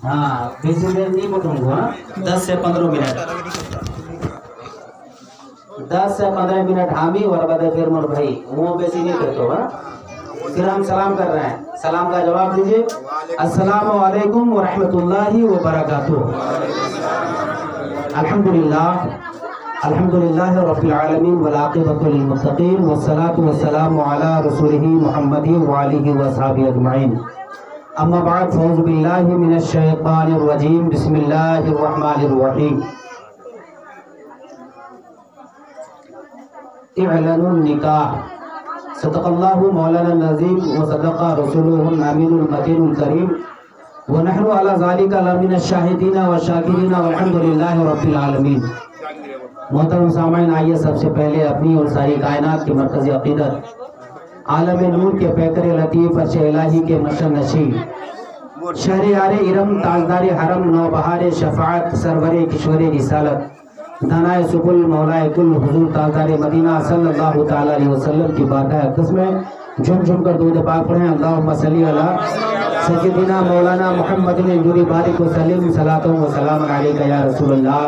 हाँ, बेसी देर नहीं बैठूंगा। 10 से 15 मिनट 10 से 15 मिनट हामी और बाद फिर मोर भाई वो बेसी नहीं करते हो। फिर हम सलाम कर रहे हैं, सलाम का जवाब दीजिए। अस्सलामु अलैकुम व रहमतुल्लाहि व बरकातुहू। अल्हम्दुलिल्लाह अल्हम्दुलिल्लाह रब्बिल आलमीन वल आक़िबतु लिल मुत्तक़ीन वस्सलातु वस्सलामु अला रसूलिही मुहम्मदिन व आलिहि व सहबिही अजमईन। अम्मा बाद फ़ौज़ु बिल्लाहि मिनश शैतानिर रजीम बिस्मिल्लाहिर रहमानिर रहीम। इअलनुन निकाह सदक़ल्लाहु मौलाना नज़ीम व सदक़ा रसूलुहुल अमीनुल मतीनुल करीम व नहनु अला ज़ालिका लमिनश शाहिदीन व शाकिरीन वल्हम्दुलिल्लाहि रब्बिल आलमीन। मोहतरम सामाईन, आइए सबसे पहले अपनी और सारी कायनात की मरकज़ी अक़ीदत आलम नूर के पैकर लतीफ़ अर्श इलाही के मशन नशी शहर यारे इरम ताजदार हरम नौबहार शफाअत सरवरे किशोर रिसालत दानाए सुबुल मौलाए कुल हुजूर ताजदार मदीना सल्लल्लाहु ताला अलैहि वसल्लम की बारगाह अक़दस में झुम झुम कर दूध पाक पढ़ें। अल्लाहुम्मा सल्ली अला सय्यिदिना मौलाना मुहम्मदिन जुरी बारिक व सल्लिम सलातो व सलाम अलैका या रसूलल्लाह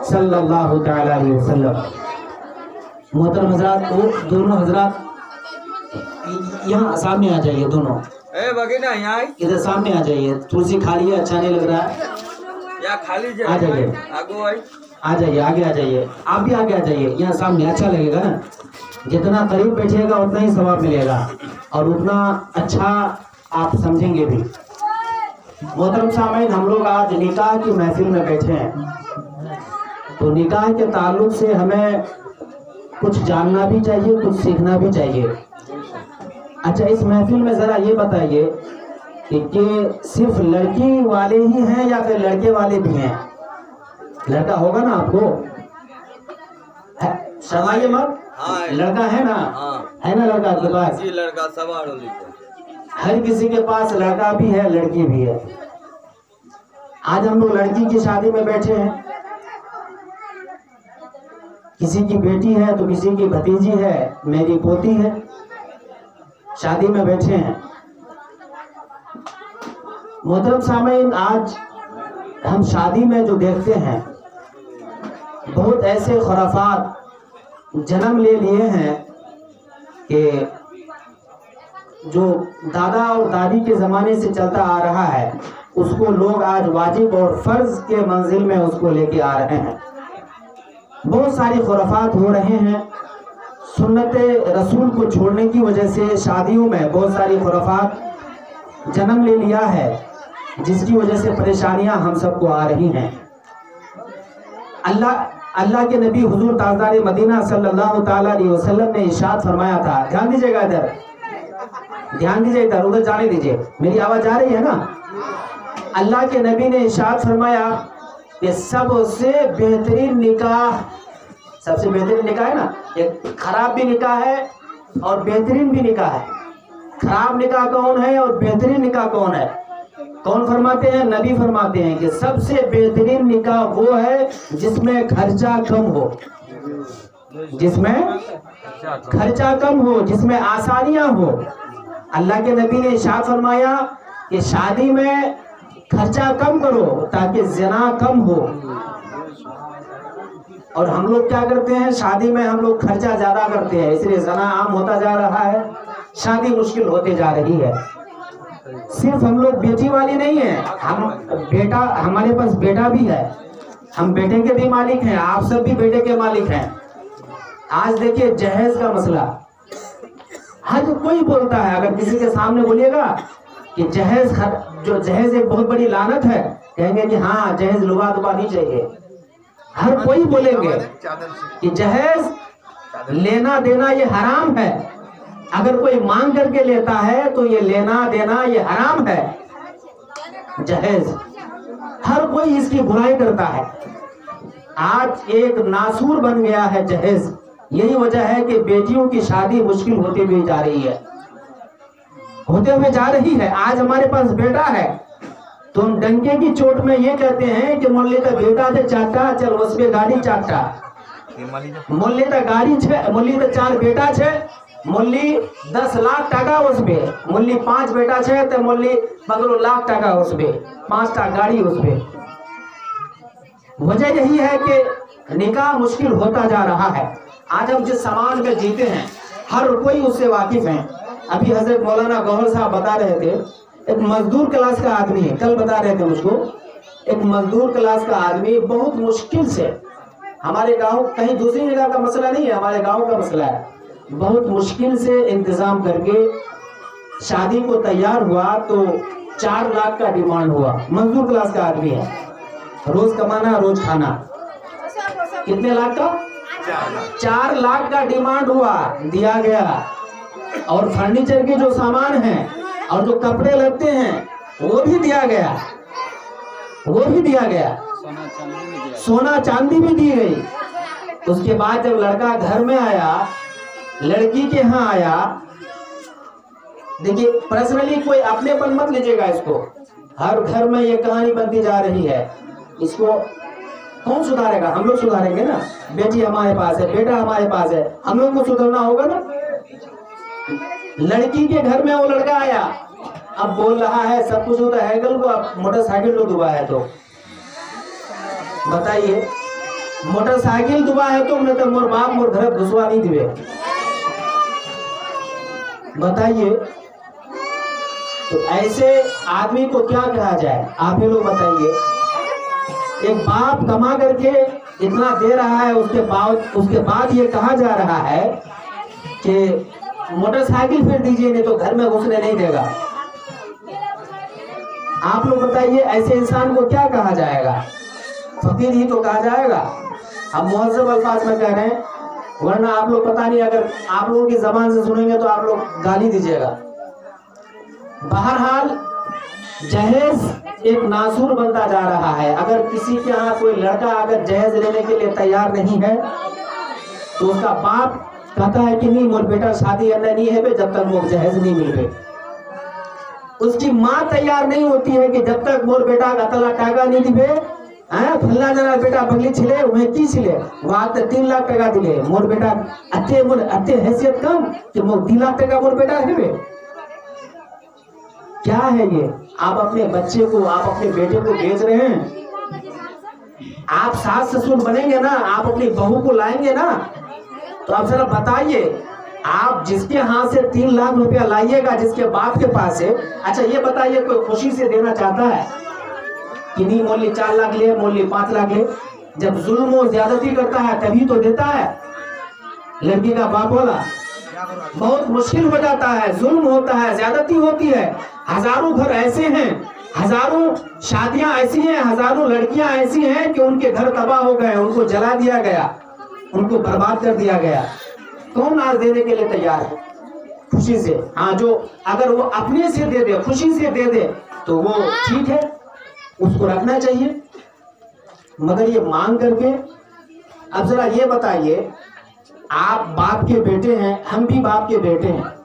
सल्लल्लाहु ताला अलैहि वसल्लम। मोहतरम हज़रात, वो दोनों हज़रात यहाँ सामने आ जाइए, दोनों यहाँ इधर सामने आ जाइए। तुलसी खाली है, अच्छा नहीं लग रहा है, या खाली आ जाइए, आ जाइए, आगे आ जाइए। आप भी आगे आ जाइए, यहाँ सामने अच्छा लगेगा ना। जितना करीब बैठिएगा उतना ही सवाब मिलेगा और उतना अच्छा आप समझेंगे भी। मोहतरम सामईन, हम लोग आज निकाह की महफिल में बैठे हैं, तो निकाह के ताल्लुक से हमें कुछ जानना भी चाहिए, कुछ सीखना भी चाहिए। अच्छा, इस महफिल में ज़रा ये बताइए कि सिर्फ लड़की वाले ही हैं या फिर लड़के वाले भी हैं? लड़का होगा ना आपको? शर्माइए मत, लड़का है ना? है ना लड़का आपके पास? जी, लड़का सवार हर किसी के पास लड़का भी है, लड़की भी है। आज हम लोग लड़की की शादी में बैठे हैं, किसी की बेटी है तो किसी की भतीजी है, मेरी पोती है, शादी में बैठे हैं। मोहतरम सामईन, आज हम शादी में जो देखते हैं बहुत ऐसे खुराफात जन्म ले लिए हैं कि जो दादा और दादी के ज़माने से चलता आ रहा है उसको लोग आज वाजिब और फ़र्ज के मंजिल में उसको लेके आ रहे हैं। बहुत सारी खुराफात हो रहे हैं। सुन्नत रसूल को छोड़ने की वजह से शादियों में बहुत सारी खुराफात जन्म ले लिया है, जिसकी वजह से परेशानियां हम सबको आ रही हैं। अल्लाह के नबी हुजूर ताजदार मदीना सल्लल्लाहु ताला अलैहि वसल्लम ने इरशाद फरमाया था, ध्यान दीजिएगा इधर, ध्यान दीजिए इधर, उधर जाने दीजिए, मेरी आवाज़ आ रही है ना? अल्लाह के नबी ने इरशाद फरमाया कि सबसे बेहतरीन निकाह, सबसे बेहतरीन निकाह है ना, एक खराब भी निकाह है और बेहतरीन भी निकाह है। खराब निकाह कौन है और बेहतरीन निकाह कौन है? कौन फरमाते हैं? नबी फरमाते हैं कि सबसे बेहतरीन निकाह वो है जिसमें खर्चा कम हो, जिसमें खर्चा कम हो, जिसमें आसानियां हो। अल्लाह के नबी ने इरशाद फरमाया कि शादी में खर्चा कम करो ताकि ज़िना कम हो। और हम लोग क्या करते हैं, शादी में हम लोग खर्चा ज़्यादा करते हैं, इसलिए ज़िना आम होता जा रहा है, शादी मुश्किल होती जा रही है। सिर्फ हम लोग बेटी वाली नहीं है, हम बेटा, हमारे पास बेटा भी है, हम बेटे के भी मालिक हैं, आप सब भी बेटे के मालिक हैं। आज देखिए जहेज का मसला, हर कोई बोलता है, अगर किसी के सामने बोलिएगा कि जहेज, जो जहेज एक बहुत बड़ी लानत है, कहेंगे कि हाँ जहेज लुबा दुबा नहीं चाहिए। हर कोई बोलेंगे कि जहेज लेना देना ये हराम है, अगर कोई मांग करके लेता है तो ये लेना देना ये हराम है। जहेज हर कोई इसकी बुराई करता है। आज एक नासूर बन गया है जहेज। यही वजह है कि बेटियों की शादी मुश्किल होती हुई जा रही है, होते हुए जा रही है। आज हमारे पास बेटा है तो हम डंके की चोट में ये कहते हैं कि मोल्ले का बेटा थे चाटा, चल उसमें गाड़ी चाटा, मोल्ले का गाड़ी छे, मोल्ले का चार बेटा छे मुल्ली 10 लाख टका उसपे, मुल्ली 5 बेटा छे तो मुल्ली 15 लाख टका उसपे, 5टा गाड़ी उसपे। वजह यही है कि निकाह मुश्किल होता जा रहा है। आज हम जिस समाज में जीते हैं हर कोई उससे वाकिफ है। अभी हजरत मौलाना गौहर साहब बता रहे थे, एक मजदूर क्लास का आदमी है, कल बता रहे थे मुझको, एक मजदूर क्लास का आदमी बहुत मुश्किल से, हमारे गांव, कहीं दूसरी जगह का मसला नहीं है, हमारे गांव का मसला है, बहुत मुश्किल से इंतजाम करके शादी को तैयार हुआ तो 4 लाख का डिमांड हुआ। मजदूर क्लास का आदमी है, रोज कमाना रोज खाना। कितने लाख का? 4 लाख का डिमांड हुआ, दिया गया। और फर्नीचर के जो सामान हैं और जो कपड़े लगते हैं वो भी दिया गया, वो भी दिया गया, सोना चांदी भी दी गई। उसके बाद जब लड़का घर में आया, लड़की के यहाँ आया, देखिए पर्सनली कोई अपनेपन मत लीजिएगा इसको, हर घर में ये कहानी बनती जा रही है। इसको कौन सुधारेगा? हम लोग सुधारेंगे ना। बेटी हमारे पास है, बेटा हमारे पास है, हम लोग को सुधरना होगा ना। लड़की के घर में वो लड़का आया, अब बोल रहा है सब कुछ होता है कल को, अब मोटरसाइकिल तो दुबा है, तो बताइए मोटरसाइकिल दुबा है तो मैं तो मोर बाप मोर घर घुसवा नहीं दिवे, बताइए। तो ऐसे आदमी को क्या कहा जाए? आप ही लोग बताइए। एक बाप कमा करके इतना दे रहा है, उसके बाद ये कहा जा रहा है कि मोटरसाइकिल फिर दीजिए नहीं तो घर में घुसने नहीं देगा। आप लोग बताइए ऐसे इंसान को क्या कहा जाएगा? फकीर ही तो कहा जाएगा। अब मुहज़्ज़ब अल्फाज में कह रहे हैं, वरना आप लोग पता नहीं, अगर आप लोगों की जबान से सुनेंगे तो आप लोग गाली दीजिएगा। बहरहाल जहेज एक नासूर बनता जा रहा है। अगर किसी के यहाँ कोई लड़का अगर जहेज लेने के लिए तैयार नहीं है तो उसका बाप कहता है कि नहीं मोर बेटा शादी करना नहीं है जब तक वो जहेज नहीं मिले। उसकी माँ तैयार नहीं होती है कि जब तक मोर बेटा का तला टाका नहीं दिवे, फल्ला जना बेटा बगली छिले उन्हें की छिले वहां तक 3 लाख टका दिले, मोर बेटा अत्ते हैसियत कम कि मोर 2 लाख टका मोर बेटा है। क्या है ये? आप अपने बच्चे को, आप अपने बेटे को बेच रहे हैं। आप सास ससुर बनेंगे ना, आप अपनी बहू को लाएंगे ना, तो आप जरा बताइए, आप जिसके हाथ से 3 लाख रुपया लाइएगा, जिसके बाप के पास है, अच्छा ये बताइए कोई खुशी से देना चाहता है कि नहीं मोली 4 लाख ले, मोली 5 लाख ले? जब जुल्म और ज्यादती करता है तभी तो देता है लड़की का बाप वाला। बहुत मुश्किल हो जाता है, जुल्म होता है, ज्यादती होती है। हजारों घर ऐसे हैं, हजारों शादियां ऐसी हैं, हजारों लड़कियां ऐसी हैं कि उनके घर तबाह हो गए, उनको जला दिया गया, उनको बर्बाद कर दिया गया। कौन आज देने के लिए तैयार है? खुशी से। हाँ, जो अगर वो अपने से दे दे, खुशी से दे दे तो वो ठीक है, उसको रखना चाहिए। मगर ये मांग करके, अब जरा ये बताइए, आप बाप के बेटे हैं, हम भी बाप के बेटे हैं।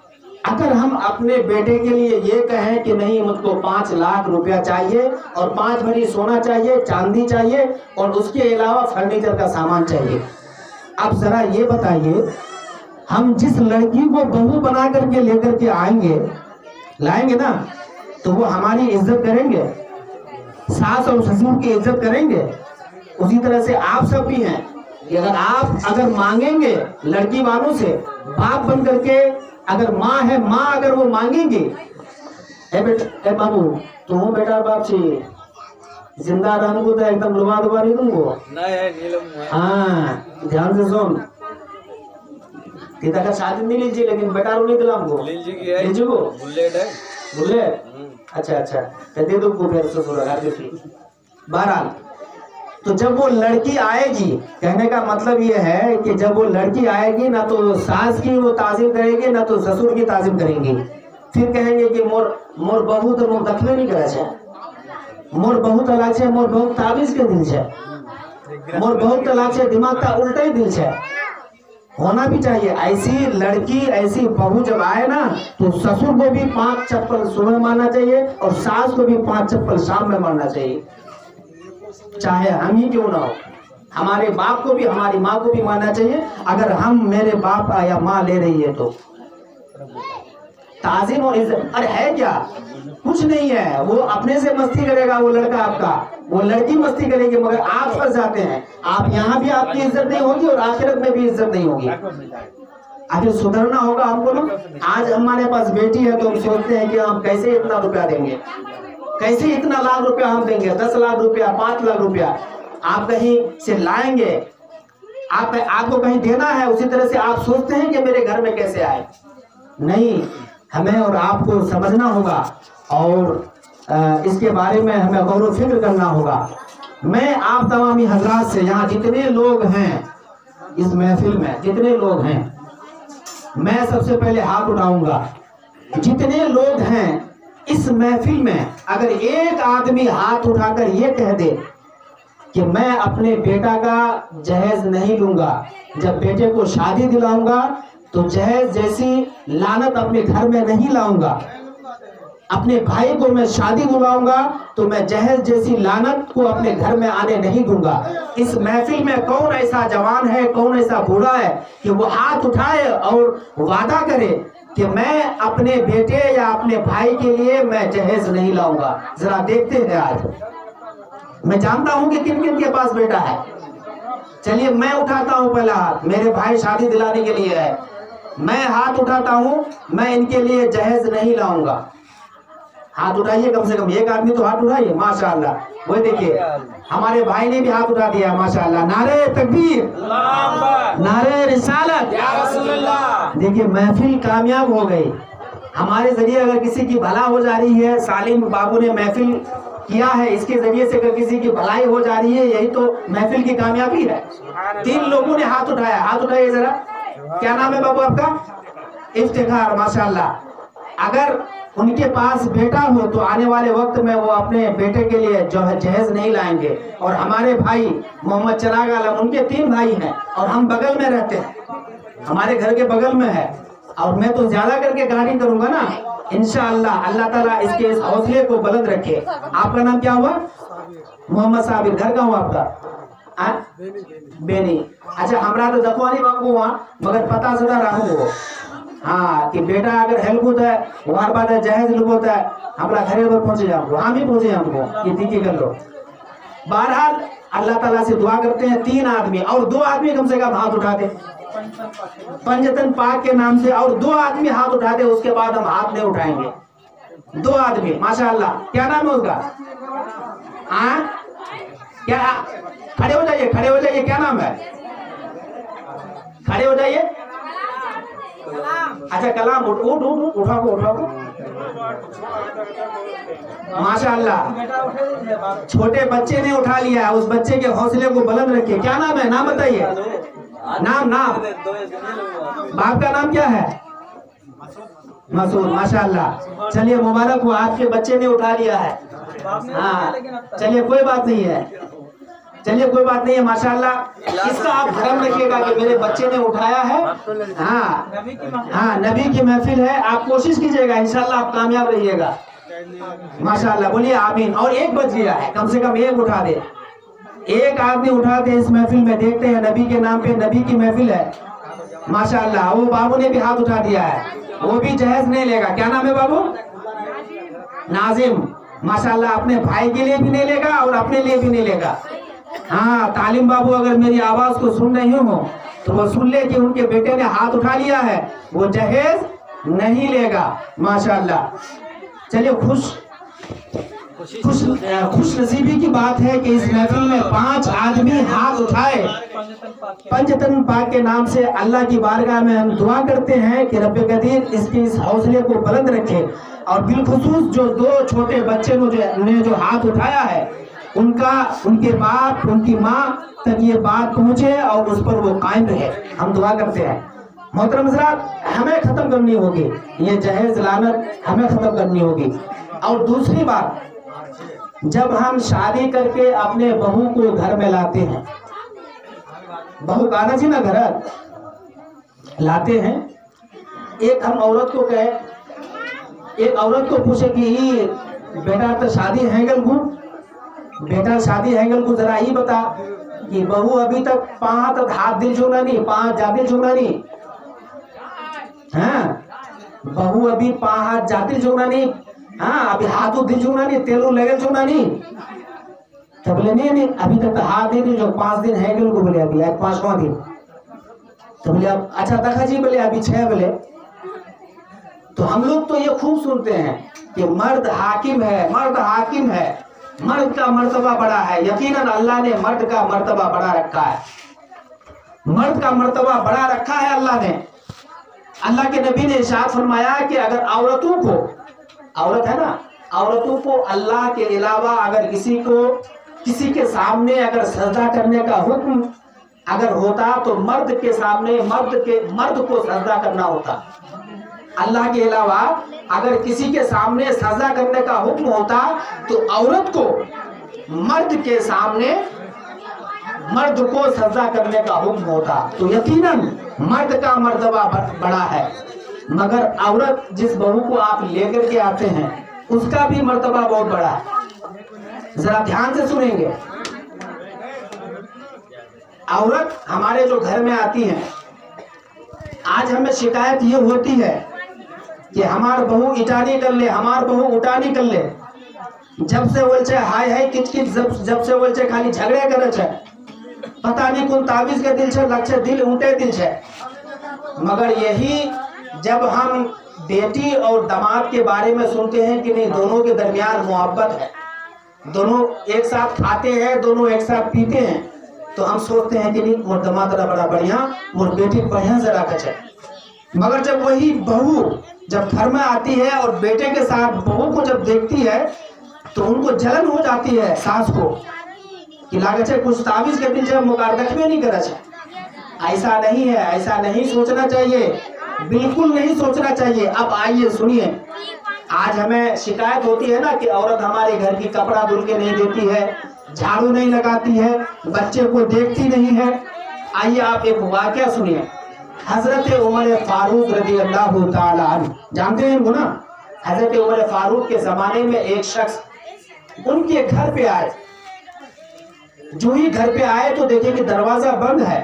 अगर हम अपने बेटे के लिए ये कहें कि नहीं मुझको 5 लाख रुपया चाहिए और 5 भरी सोना चाहिए, चांदी चाहिए और उसके अलावा फर्नीचर का सामान चाहिए, अब जरा ये बताइए, हम जिस लड़की को बहू बना करके लेकर के आएंगे, लाएंगे ना, तो वो हमारी इज्जत करेंगे, सास और ससुर की इज्जत करेंगे। उसी तरह से आप सब भी हैं कि अगर आप मांगेंगे लड़की वालों से, बाप बन करके, अगर माँ है, माँ अगर वो मांगेंगे, ए बाबू तुम बेटा बाप से जिंदा रहने को तो एकदम लुबा दुबा नहीं दूंगो। हाँ ध्यान से सुन, पिता का शादी नहीं लीजिए लेकिन बेटा रो नहीं दिला हमको लीजिए को बुलेट। अच्छा अच्छा दे दो फिर ससुर। बहरहाल तो जब वो लड़की आएगी, कहने का मतलब ये है कि जब वो लड़की आएगी ना तो सास की वो ताज़ीम करेगी ना तो ससुर की ताज़ीम करेंगी। फिर कहेंगे कि मोर बहू तो मोर दखले नहीं करे छे, मोर बहुत अलग है, मोर बहुत ताबीज के दिल है, मोर बहुत अलग है, दिमाग का उल्टा ही दिल है। होना भी चाहिए ऐसी लड़की, ऐसी बहू जब आए ना तो ससुर को भी 5 चप्पल सुबह मारना चाहिए और सास को भी 5 चप्पल शाम में मारना चाहिए, चाहे हम ही क्यों ना हो। हमारे बाप को भी, हमारी माँ को भी मानना चाहिए, अगर हम मेरे बाप या माँ ले रही है तो। ताजीम और इज्जत। अरे है क्या, कुछ नहीं है, वो अपने से मस्ती करेगा वो लड़का आपका, वो लड़की मस्ती करेगी, मगर आप फंस जाते हैं। आप यहाँ भी आपकी इज्जत नहीं होगी और आखिरत में भी इज्जत नहीं होगी। आखिर सुधरना होगा हमको ना। आज हमारे पास बेटी है तो हम सोचते हैं कि हम कैसे इतना रुपया देंगे, कैसे इतना लाख रुपया हम देंगे, 10 लाख रुपया, 5 लाख रुपया आप कहीं से लाएंगे, आपको कहीं देना है। उसी तरह से आप सोचते हैं कि मेरे घर में कैसे आए। नहीं, हमें और आपको समझना होगा और इसके बारे में हमें गौर फिक्र करना होगा। मैं आप तमामी हजरात से, यहाँ जितने लोग हैं इस महफिल में, जितने लोग हैं, मैं सबसे पहले हाथ उठाऊंगा। जितने लोग हैं इस महफिल में, अगर एक आदमी हाथ उठाकर ये कह दे कि मैं अपने बेटा का जहेज नहीं लूंगा, जब बेटे को शादी दिलाऊंगा तो जहेज जैसी लानत अपने घर में नहीं लाऊंगा, अपने भाई को मैं शादी दिलाऊंगा तो मैं जहेज जैसी लानत को अपने घर में आने नहीं दूंगा। इस महफिल में कौन ऐसा जवान है, कौन ऐसा बूढ़ा है कि वो हाथ उठाए और वादा करे कि मैं अपने बेटे या अपने भाई के लिए मैं जहेज नहीं लाऊंगा। जरा देखते हैं, आज मैं जानता हूं कि किन किन के पास बेटा है। चलिए मैं उठाता हूं पहला हाथ, मेरे भाई शादी दिलाने के लिए है, मैं हाथ उठाता हूं, मैं इनके लिए जहेज नहीं लाऊंगा। हाथ उठाइए, कम से कम एक आदमी तो हाथ उठाइए। माशाअल्लाह, वो देखिए हमारे भाई ने भी हाथ उठा दिया। माशाअल्लाह, नारे तकबीर, नारे रिसालत। देखिए महफिल कामयाब हो गई। हमारे जरिए अगर किसी की भला हो जा रही है, सालिम बाबू ने महफिल किया है, इसके जरिए से अगर किसी की भलाई हो जा रही है, यही तो महफिल की कामयाबी है। 3 लोगों ने हाथ उठाया, हाथ उठाइए जरा। क्या नाम है बाबू आपका? इफ्तिखार। माशाअल्लाह, अगर उनके पास बेटा हो तो आने वाले वक्त में वो अपने बेटे के लिए जो है जहेज नहीं लाएंगे। और हमारे भाई मोहम्मद चिराग आलम, उनके 3 भाई हैं और हम बगल में रहते हैं, हमारे घर के बगल में है। और मैं तो ज्यादा करके गाड़ी करूंगा ना, इंशाअल्लाह। अल्लाह ताला इसके इस हौसले को बुलंद रखे। आपका नाम क्या हुआ? मोहम्मद साबिर। घर का हुआ आपका? बेनी। अच्छा, हमरा तो दखवानी बाबू हुआ, मगर पता चला रहूँ हाँ कि बेटा अगर हेल्प है वहां बाद जहेज लुबोत है, हमारा घरे पर पहुंचे जाओ, हम ही पहुंचे हमको, ये दिक्की कर लो। बहरहाल अल्लाह ताला से दुआ करते हैं 3 आदमी और 2 आदमी कम से कम हाथ उठा दे पंजतन पाक के नाम से, और 2 आदमी हाथ उठा दे, उसके बाद हम हाथ नहीं उठाएंगे। 2 आदमी। माशाअल्लाह, क्या नाम है उसका? क्या? खड़े हो जाइए, खड़े हो जाइए। क्या नाम है? खड़े हो जाइए। अच्छा, कलाम। उठाओ। माशाअल्लाह, छोटे बच्चे ने उठा लिया, उस बच्चे के हौसले को बुलंद रखिए। क्या नाम है? नाम बताइए। नाम बाप का नाम क्या है? मसूद। माशाअल्लाह, चलिए मुबारक हो, आपके बच्चे ने उठा लिया है। हाँ, चलिए कोई बात नहीं है, चलिए कोई बात नहीं है। माशाअल्लाह, इसका आप धर्म रखिएगा कि मेरे बच्चे ने उठाया है। हाँ, नबी की महफिल है, आप कोशिश कीजिएगा, इंशाअल्लाह आप कामयाब रहिएगा। माशाअल्लाह, बोलिए आमीन। और 1 बज गया है, कम से कम 1 उठा दे, 1 आदमी उठा दे इस महफिल में। देखते हैं, नबी के नाम पे नबी की महफिल है। माशाअल्लाह, वो बाबू ने भी हाथ उठा दिया है, वो भी जहेज नहीं लेगा। क्या नाम है बाबू? नाजिम। माशाअल्लाह, अपने भाई के लिए भी नहीं लेगा और अपने लिए भी नहीं लेगा। हाँ, तालिम बाबू अगर मेरी आवाज को सुन रही हो तो वो सुन ले कि उनके बेटे ने हाथ उठा लिया है, वो जहेज नहीं लेगा। माशाअल्लाह, चलिए खुश नसीबी की बात है कि इस महफिल में 5 आदमी हाथ उठाए। पंजतन पाक के नाम से अल्लाह की बारगाह में हम दुआ करते हैं कि रब्बे कदीर इसके इस हौसले को बुलंद रखे। और बिलखुसूस जो 2 छोटे बच्चे ने जो हाथ उठाया है, उनके बाप, उनकी माँ तक ये बात पहुंचे और उस पर वो कायम रहे, हम दुआ करते हैं। मोहतरम हज़रात, हमें खत्म करनी होगी ये जहेज लानत, हमें खत्म करनी होगी। और दूसरी बात, जब हम शादी करके अपने बहू को घर में लाते हैं, बहू काना जी ना घर लाते हैं, एक हम औरत को कहे, एक औरत को पूछे कि बेटा तो शादी हैंगल को, बेटा शादी हैंगल को जरा ही बता कि बहू अभी तक 5 हाथ दिल छूना नहीं, 5 जा दिल छूना नहीं। हाँ, बहु अभी हाथ जाती जोना नहीं, हाँ अभी हाथ दी जोना नहीं, तेलू लगे जोना नहीं। तो बोले नहीं अभी तक तो हाथ नहीं दी, जो 5 दिन है को बोले अभी आज 5वां दिन। तो बोले अब अच्छा देखा जी, बोले अभी 6 बोले। तो हम लोग तो ये खूब सुनते हैं कि मर्द हाकिम है, मर्द हाकिम है, मर्द का मर्तबा बड़ा है। यकीनन अल्लाह ने मर्द का मर्तबा बड़ा रखा है, मर्द का मर्तबा बड़ा रखा है अल्लाह ने। अल्लाह के नबी ने इरशाद फरमाया कि अगर औरतों को, औरत है ना, औरतों को अल्लाह के अलावा अगर किसी के सामने अगर सजदा करने का हुक्म अगर होता तो मर्द के सामने मर्द को सजदा करना होता। अल्लाह के अलावा अगर किसी के सामने सजदा करने का हुक्म होता तो औरत को मर्द के सामने मर्द को सजदा करने का हुक्म होता। तो यकीनन मर्द का मर्तबा बड़ा है, मगर औरत जिस बहू को आप लेकर के आते हैं उसका भी मर्तबा बहुत बड़ा है। जरा ध्यान से सुनेंगे। औरत हमारे जो घर में आती है, आज हमें शिकायत ये होती है कि हमार बहू इटानी कर ले, हमार बहू उटानी कर ले। जब से बोल छे हाय हाय किच किच, जब से बोल छे खाली झगड़े करे छे, पता नहीं कौन ताबीज के दिल छे, लग छे दिल ऊंटे दिल छे। मगर यही जब हम बेटी और दामाद के बारे में सुनते हैं कि नहीं दोनों के दरमियान मोहब्बत है, दोनों एक साथ खाते हैं, दोनों एक साथ पीते हैं, तो हम सोचते हैं कि नहीं मोर दामाद बड़ा बढ़िया, मोर बेटी बढ़िया से रखे छे। मगर जब वही बहू जब घर में आती है और बेटे के साथ बहू को जब देखती है तो उनको जलन हो जाती है सास को कि लागे छे कुछ ताबीज के दिल मुकार देखबे नहीं करे छे। ऐसा नहीं है, ऐसा नहीं सोचना चाहिए, बिल्कुल नहीं सोचना चाहिए। अब आइए सुनिए, आज हमें शिकायत होती है ना कि औरत हमारे घर की कपड़ा धुल के नहीं देती है, झाड़ू नहीं लगाती है, बच्चे को देखती नहीं है। आइए आप एक वाकया सुनिए। हजरत उमर फारूक रज़ी अल्लाह ताला अन्हु, जानते हैं इनको ना? हजरत उमर फारूक के जमाने में एक शख्स उनके घर पे आए। जो ही घर पे आए तो देखे कि दरवाजा बंद है।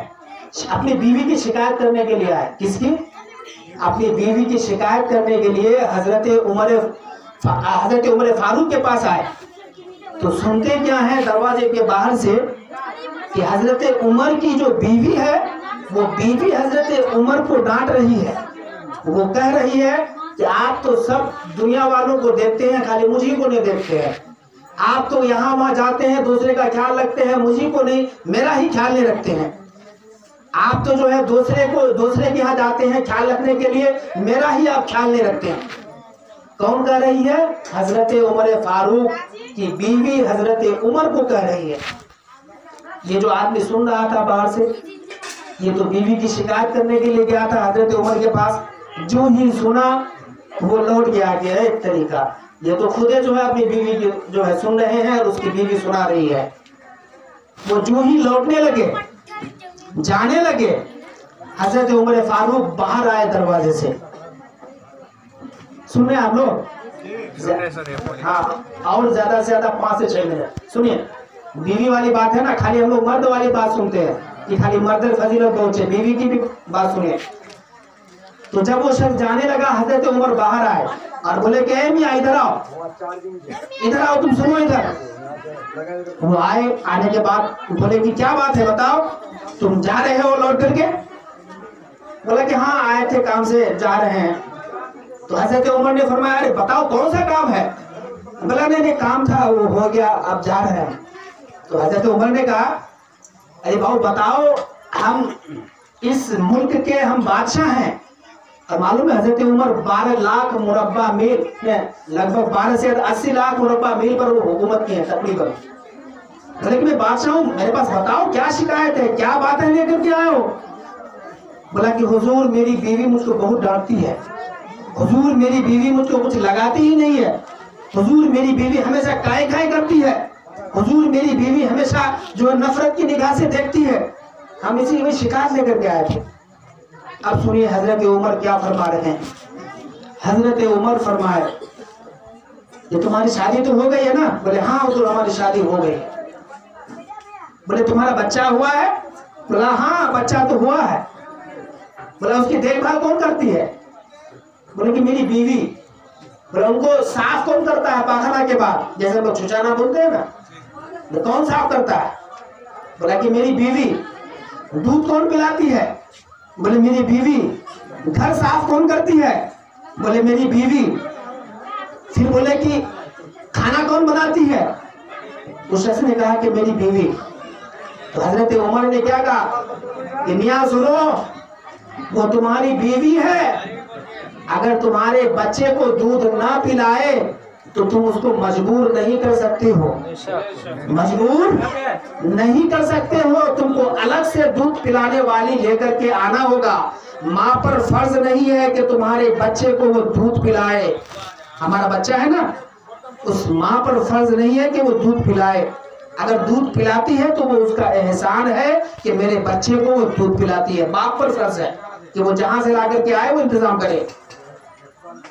अपनी बीवी की शिकायत करने के लिए आए। किसकी? अपनी बीवी की शिकायत करने के लिए हजरत उमर फारूक के पास आए। तो सुनते क्या है दरवाजे के बाहर से कि हजरत उमर की जो बीवी है वो बीवी हजरत उमर को डांट रही है। वो कह रही है कि आप तो सब दुनिया वालों को देखते हैं, खाली मुझी को नहीं देखते हैं। आप तो यहाँ वहां जाते हैं, दूसरे का ख्याल रखते हैं, मुझी को नहीं, मेरा ही ख्याल नहीं रखते हैं। आप तो जो है दूसरे के यहाँ जाते हैं ख्याल रखने के लिए, मेरा ही आप ख्याल नहीं रखते हैं। कौन कह रही है? हजरत उमर फारूक की बीवी हजरत उमर को कह रही है। ये जो आदमी सुन रहा था बाहर से, ये तो बीवी की शिकायत करने के लिए गया था हजरत उमर के पास। जो ही सुना वो लौट गया कि एक तरीका, ये तो खुदे जो है अपनी बीवी की जो है सुन रहे हैं और उसकी बीवी सुना रही है। वो जो ही लौटने लगे, जाने लगे, हजरत उमर फारूक बाहर आए दरवाजे से। सुन रहे आप लोग? हाँ, और ज्यादा से ज्यादा 5 से 6 मिनट सुनिए। बीवी वाली बात है ना, खाली हम लोग मर्द वाली बात सुनते हैं कि खाली मर्द फजीलत बहुत है, बीवी की भी बात सुनिए। तो जब वो शख्स जाने लगा, हजरत उमर बाहर आए और बोले कि मियां इधर आओ, इधर आओ, तुम सुनो इधर। वो आए, आने के बाद बोले कि क्या बात है बताओ, तुम जा रहे हो लौट करके? बोला कि हाँ आए थे काम से, जा रहे हैं। तो हजरत उमर ने फरमाया अरे बताओ कौन सा काम है? बोला नहीं काम था वो हो गया, अब जा रहे हैं। तो हजरत उमर ने कहा अरे भाऊ बताओ, हम इस मुल्क के हम बादशाह हैं। और मालूम है हजरत उमर 12 लाख मुरब्बा मील, लगभग 12 से 80 लाख मुरब्बा मील पर वो हुकूमत की है तकरीबन। लेकिन मैं बादशाह हूँ, मेरे पास बताओ क्या शिकायत है, क्या बात है लेकर के आए हो? बोला कि हुजूर मेरी बीवी मुझको बहुत डांटती है, हुजूर मेरी बीवी मुझको कुछ लगाती ही नहीं है, हुजूर मेरी बीवी हमेशा काय काय करती है, हुजूर मेरी बीवी हमेशा जो है नफरत की निगाह से देखती है। हम इसी में शिकायत लेकर के आए थे। अब सुनिए हजरत उमर क्या फरमा रहे हैं। हजरत उमर फरमाए ये तुम्हारी शादी तो हो गई है ना? बोले हाँ हुजूर हमारी शादी हो गई। बोले तुम्हारा बच्चा हुआ है? बोला हाँ बच्चा तो हुआ है। बोला उसकी देखभाल कौन करती है? बोले कि मेरी बीवी। बोले उनको साफ कौन करता है पाखाना के बाद, जैसे लोग छुचाना बोलते हैं ना, तो कौन साफ करता है? बोला कि मेरी बीवी। दूध कौन पिलाती है? बोले मेरी बीवी। घर साफ कौन करती है? बोले मेरी बीवी। फिर बोले कि खाना कौन बनाती है? उस शख्स ने कहा कि मेरी बीवी। तो हजरत उमर ने क्या कहा कि मियां सुनो, वो तुम्हारी बीवी है, अगर तुम्हारे बच्चे को दूध ना पिलाए तो तुम उसको मजबूर नहीं कर सकते हो, मजबूर नहीं कर सकते हो, तुमको अलग से दूध पिलाने वाली लेकर के आना होगा। माँ पर फर्ज नहीं है कि तुम्हारे बच्चे को वो दूध पिलाए। हमारा बच्चा है ना, उस माँ पर फर्ज नहीं है कि वो दूध पिलाए। अगर दूध पिलाती है तो वो उसका एहसान है कि मेरे बच्चे को वो दूध पिलाती है। बाप पर फर्ज है कि वो जहां से ला करके आए वो इंतजाम करे।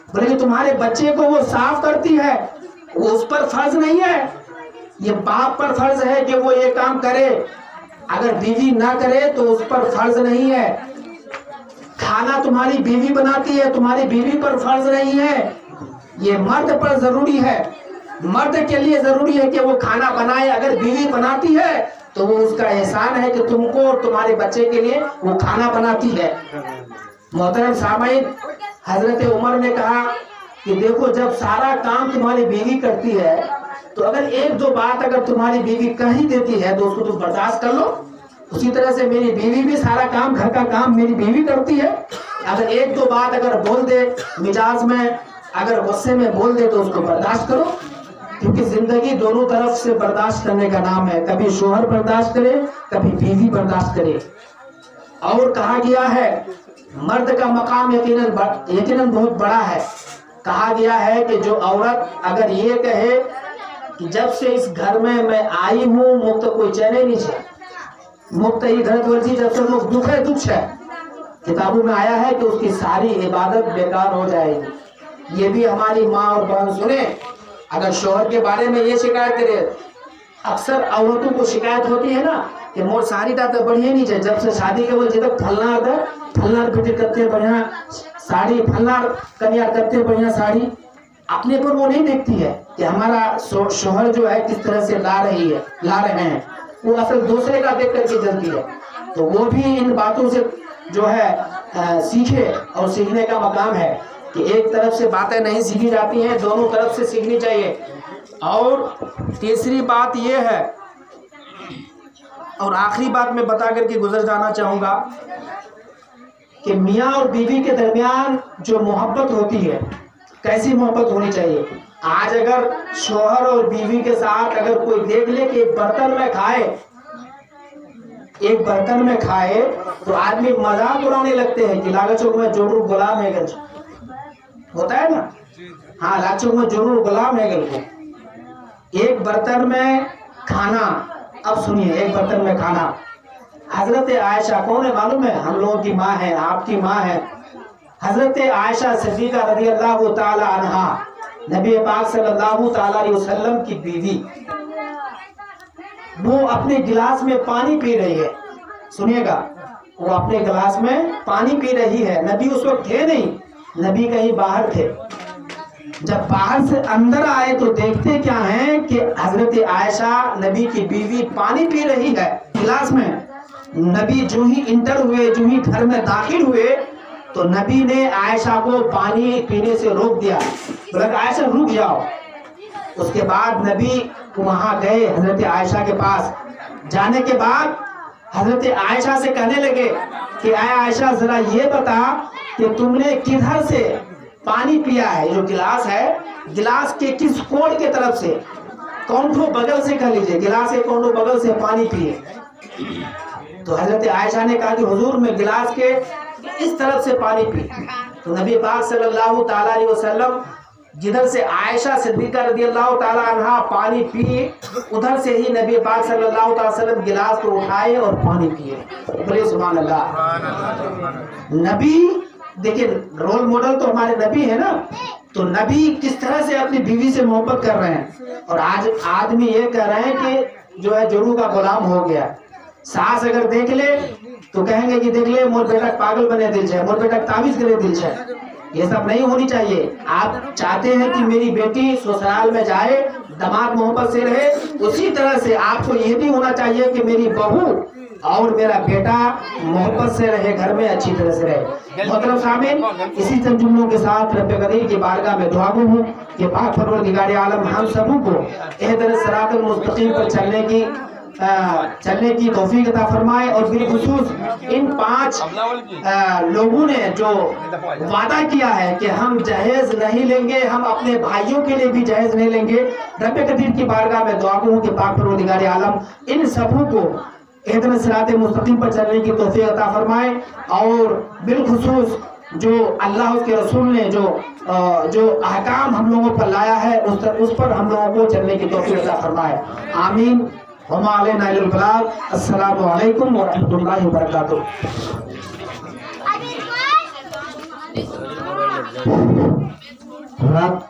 बोले कि तुम्हारे बच्चे को वो साफ करती है, वो उस पर फर्ज नहीं है, ये बाप पर फर्ज है कि वो ये काम करे। अगर बीवी ना करे तो उस पर फर्ज नहीं है। खाना तुम्हारी बीवी बनाती है, तुम्हारी बीवी पर फर्ज नहीं है, ये मर्द पर जरूरी है। मर्द के लिए जरूरी है कि वो खाना बनाए। अगर बीवी बनाती है तो वो उसका एहसान है कि तुमको और तुम्हारे बच्चे के लिए वो खाना बनाती है। मोहतरम सामाईन, हजरत उमर ने कहा कि देखो, जब सारा काम तुम्हारी बीवी करती है तो अगर एक दो बात अगर तुम्हारी बीवी कह ही देती है तो उसको तुम बर्दाश्त कर लो। उसी तरह से मेरी बीवी भी सारा काम, घर का काम मेरी बीवी करती है। अगर एक दो बात अगर बोल दे मिजाज में, अगर गुस्से में बोल दे तो उसको बर्दाश्त करो, क्योंकि जिंदगी दोनों तरफ से बर्दाश्त करने का नाम है। कभी शोहर बर्दाश्त करे, कभी बीवी बर्दाश्त करे। और कहा गया है मर्द का मकाम यकीनन बहुत बड़ा है। कहा गया है कि जो औरत अगर ये कहे कि जब से इस घर में मैं आई हूँ मुक्त कोई चैन नहीं है, मुक्त ही घर वर्जी, जब से मुक्त दुख है, दुख है, किताबों में आया है कि उसकी सारी इबादत बेकार हो जाएगी। ये भी हमारी माँ और बहन सुने। अगर शोहर के बारे में ये शिकायत करे, अक्सर औरतों को शिकायत होती है ना कि मोर साड़ी डालते बढ़िया नहीं है, जब से शादी के बोल तक फलना आता है, फलना बेटी करते बढ़िया साड़ी, फलना कन्या करते बढ़िया साड़ी। अपने पर वो नहीं देखती है कि हमारा शोहर जो है किस तरह से ला रहे हैं, वो असल दूसरे का देख करके जलती है। तो वो भी इन बातों से जो है सीखे, और सीखने का मकाम है कि एक तरफ से बातें नहीं सीखी जाती हैं, दोनों तरफ से सीखनी चाहिए। और तीसरी बात यह है, और आखिरी बात मैं बता करके गुजर जाना चाहूँगा कि मियाँ और बीवी के दरमियान जो मोहब्बत होती है, कैसी मोहब्बत होनी चाहिए। आज अगर शोहर और बीवी के साथ अगर कोई देख ले कि एक बर्तन में खाए तो आदमी मजाक उड़ाने लगते हैं कि लागा चौक में जरूर गुलाम है गल, होता है ना, हाँ लागा चौक में जरूर गुलाम है गल को। एक बर्तन में खाना, अब सुनिए, एक बर्तन में खाना। हजरत आयशा कौन है मालूम है? हम लोगों की माँ है, आपकी माँ है, हजरत आयशा सिद्दीका रज़ियल्लाहु ताला अन्हा, नबी पाक सल्लल्लाहु ताला अलैहि वसल्लम की बीवी। वो अपने गिलास में पानी पी रही है, सुनिएगा, वो अपने गिलास में पानी पी रही है। नबी उस वक्त थे नहीं, नबी कहीं बाहर थे। जब बाहर से अंदर आए तो देखते क्या है कि हजरत आयशा नबी की बीवी पानी पी रही है गिलास में। नबी जो ही इंटर हुए, जो ही घर में दाखिल हुए तो नबी ने आयशा को पानी पीने से रोक दिया, बोला आयशा रुक जाओ। उसके बाद नबी वहां गए हजरत आयशा के पास। जाने के बाद हजरत आयशा से कहने लगे कि आयशा जरा ये बता कि तुमने किधर से पानी पिया है, जो गिलास है, गिलास के किस कोण के तरफ से, कौन ठो बगल से, कह लीजिए गिलास के कौन ठो बगल से पानी पिए। तो हजरत आयशा ने कहा कि हुजूर मैं गिलास के इस तरफ से पानी पी। तो नबी पाक सल्लल्लाहु ताला अलैहि वसल्लम जिधर से आयशा सिद्दीका रज़ियल्लाहु ताला अन्हा पानी पी, उधर से ही नबी पाक सल्लल्लाहु ताला अलैहि वसल्लम गिलास को उठाए और पानी पिए। बोले सुभान अल्लाह। नबी देखिए, रोल मॉडल तो हमारे नबी है ना, तो नबी किस तरह से अपनी बीवी से मोहब्बत कर रहे हैं। और आज आदमी ये कह रहे हैं कि जो है जोरू का गुलाम हो गया। सास अगर देख ले तो कहेंगे कि देख ले मोर बेटा पागल बने दिल है, मोर बेटा ताबीज करे दिल है। ये सब नहीं होनी चाहिए। आप चाहते हैं कि मेरी बेटी ससुराल में जाए, दामाद मोहब्बत से रहे, उसी तरह से आपको ये भी होना चाहिए कि मेरी बहू और मेरा बेटा मोहब्बत से रहे, घर में अच्छी तरह से रहे। मोहतरम सामीन, इसी चंद जुमलों के साथ रब कदीर की बारगाह में दुआ गो हूँ कि पाक परवरदिगार आलम हम सबों को इहदिन सिरातुल मुस्तकीम पर चलने की तौफीक अता फरमाए। और बिलखुसूस इन 5 लोगों ने जो वादा किया है कि हम जहेज नहीं लेंगे, हम अपने भाइयों के लिए भी जहेज नहीं लेंगे, रब कदीर की बारगाह में दुआ गो हूँ कि पाक परवरदिगार आलम इन सबों को इहदिन सिरातुल मुस्तकीम पर चलने की तौफीक अता फरमाए। और बिलखुसूस जो अल्लाह उसके रसूल ने जो अहकाम हम लोगों पर लाया है उस पर हम लोगों को चलने की तौफीक अता फरमाए। आमीन। वमा अलैना इल्लल बलाग। अस्सलामु अलैकुम व रहमतुल्लाहि व बरकातुहू। रात